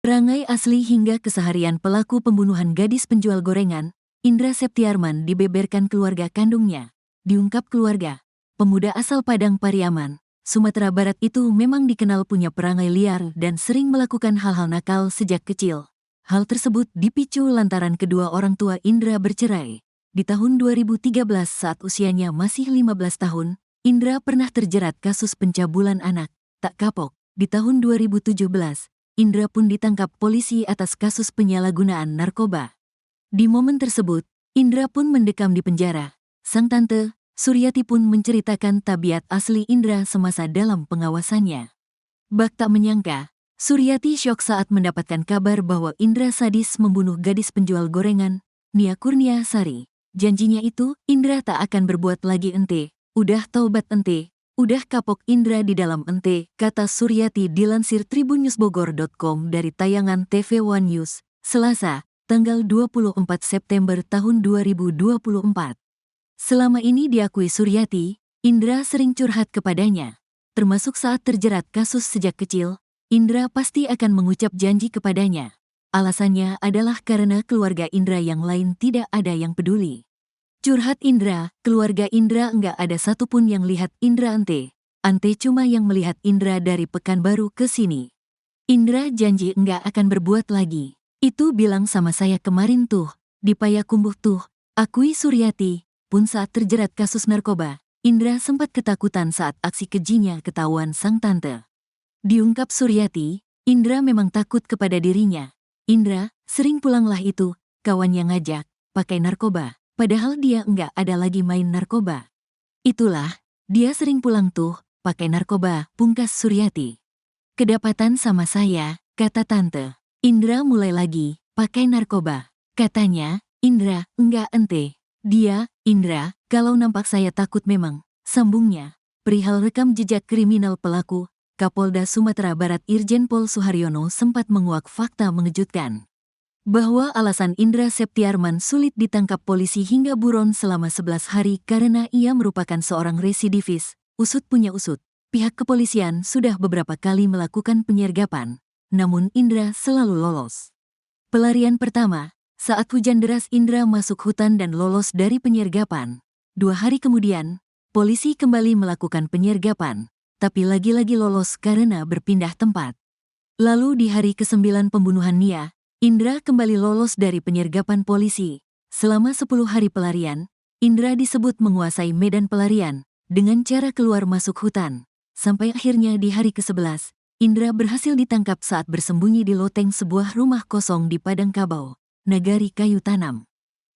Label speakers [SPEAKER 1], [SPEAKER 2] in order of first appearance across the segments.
[SPEAKER 1] Perangai asli hingga keseharian pelaku pembunuhan gadis penjual gorengan, Indra Septiarman dibeberkan keluarga kandungnya. Diungkap keluarga, pemuda asal Padang Pariaman, Sumatera Barat itu memang dikenal punya perangai liar dan sering melakukan hal-hal nakal sejak kecil. Hal tersebut dipicu lantaran kedua orang tua Indra bercerai. Di tahun 2013 saat usianya masih 15 tahun, Indra pernah terjerat kasus pencabulan anak. Tak kapok, di tahun 2017, Indra pun ditangkap polisi atas kasus penyalahgunaan narkoba. Di momen tersebut, Indra pun mendekam di penjara. Sang tante, Suryati pun menceritakan tabiat asli Indra semasa dalam pengawasannya. Bak tak menyangka, Suryati syok saat mendapatkan kabar bahwa Indra sadis membunuh gadis penjual gorengan, Nia Kurnia Sari. Janjinya itu, Indra tak akan berbuat lagi ente. Udah taubat ente. Udah kapok Indra di dalam ente, kata Suryati dilansir tribunnewsbogor.com dari tayangan TV One News, Selasa, tanggal 24 September tahun 2024. Selama ini diakui Suryati, Indra sering curhat kepadanya. Termasuk saat terjerat kasus sejak kecil, Indra pasti akan mengucap janji kepadanya. Alasannya adalah karena keluarga Indra yang lain tidak ada yang peduli. Curhat Indra, keluarga Indra enggak ada satupun yang lihat Indra ante. Ante cuma yang melihat Indra dari Pekanbaru ke sini. Indra janji enggak akan berbuat lagi. Itu bilang sama saya kemarin tuh, di Payakumbuh tuh, akui Suryati. Pun saat terjerat kasus narkoba, Indra sempat ketakutan saat aksi kejinya ketahuan sang tante. Diungkap Suryati, Indra memang takut kepada dirinya. Indra, sering pulanglah itu, kawan yang ngajak, pakai narkoba. Padahal dia enggak ada lagi main narkoba. Itulah, dia sering pulang tuh, pakai narkoba, pungkas Suryati. Kedapatan sama saya, kata tante. Indra mulai lagi, pakai narkoba. Katanya, Indra, enggak ente. Dia, Indra, kalau nampak saya takut memang, sambungnya. Perihal rekam jejak kriminal pelaku, Kapolda Sumatera Barat Irjen Pol Suharyono sempat menguak fakta mengejutkan. Bahwa alasan Indra Septiarman sulit ditangkap polisi hingga buron selama 11 hari karena ia merupakan seorang residivis. Usut punya usut, pihak kepolisian sudah beberapa kali melakukan penyergapan, namun Indra selalu lolos. Pelarian pertama, saat hujan deras Indra masuk hutan dan lolos dari penyergapan. 2 hari kemudian, polisi kembali melakukan penyergapan, tapi lagi-lagi lolos karena berpindah tempat. Lalu di hari ke-9 pembunuhan Nia, Indra kembali lolos dari penyergapan polisi. Selama 10 hari pelarian, Indra disebut menguasai medan pelarian dengan cara keluar masuk hutan. Sampai akhirnya di hari ke-11, Indra berhasil ditangkap saat bersembunyi di loteng sebuah rumah kosong di Padang Kabau, Nagari Kayu Tanam.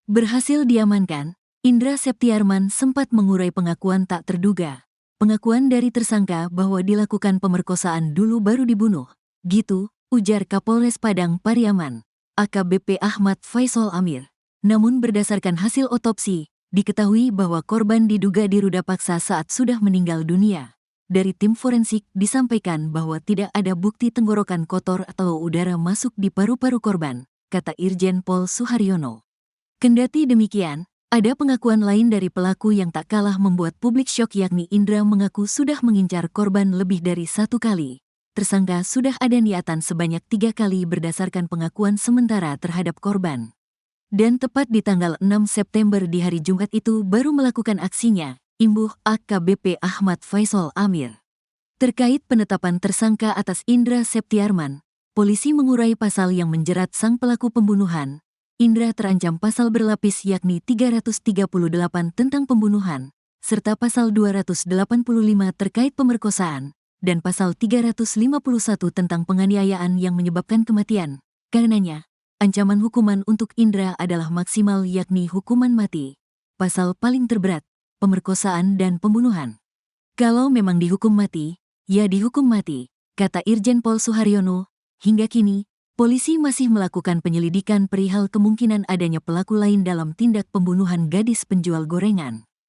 [SPEAKER 1] Berhasil diamankan, Indra Septiarman sempat mengurai pengakuan tak terduga. Pengakuan dari tersangka bahwa dilakukan pemerkosaan dulu baru dibunuh. Gitu, ujar Kapolres Padang Pariaman, AKBP Ahmad Faisal Amir. Namun berdasarkan hasil otopsi, diketahui bahwa korban diduga diruda paksa saat sudah meninggal dunia. Dari tim forensik disampaikan bahwa tidak ada bukti tenggorokan kotor atau udara masuk di paru-paru korban, kata Irjen Pol Suharyono. Kendati demikian, ada pengakuan lain dari pelaku yang tak kalah membuat publik syok yakni Indra mengaku sudah mengincar korban lebih dari 1 kali. Tersangka sudah ada niatan sebanyak 3 kali berdasarkan pengakuan sementara terhadap korban. Dan tepat di tanggal 6 September di hari Jumat itu baru melakukan aksinya, imbuh AKBP Ahmad Faisal Amir. Terkait penetapan tersangka atas Indra Septiarman, polisi mengurai pasal yang menjerat sang pelaku pembunuhan. Indra terancam pasal berlapis yakni 338 tentang pembunuhan, serta pasal 285 terkait pemerkosaan, dan pasal 351 tentang penganiayaan yang menyebabkan kematian. Karenanya, ancaman hukuman untuk Indra adalah maksimal yakni hukuman mati. Pasal paling terberat, pemerkosaan dan pembunuhan. Kalau memang dihukum mati, ya dihukum mati, kata Irjen Pol Suharyono. Hingga kini, polisi masih melakukan penyelidikan perihal kemungkinan adanya pelaku lain dalam tindak pembunuhan gadis penjual gorengan.